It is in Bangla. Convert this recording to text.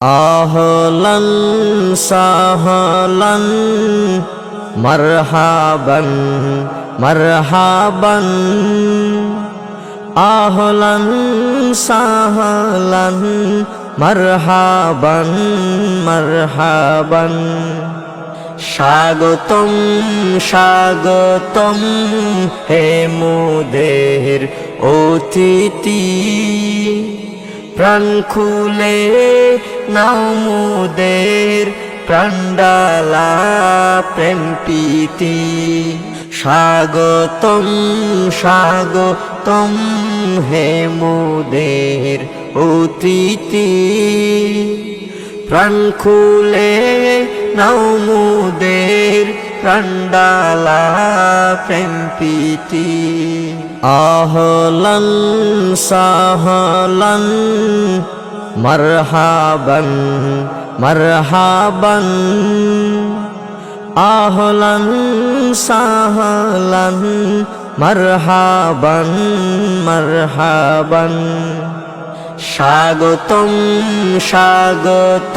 আহলান সাহলান মারহাবান মারহাবান আহলান সাহলান মারহাবান মারহাবান স্বাগতম স্বাগতম হে মোদের অতিথি প্রাণ খুলে নাও মোদের প্রাণডালা প্রেম প্রীতি স্বাগতম স্বাগতম হে মোদের অতিথি প্রাণ খুলে নাও মোদের প্রাণডালা প্রেম প্রীতি আহলান সাহলান মারহাবান মারহাবান আহলান সাহলান মারহাবান মারহাবান স্বাগতম স্বাগতম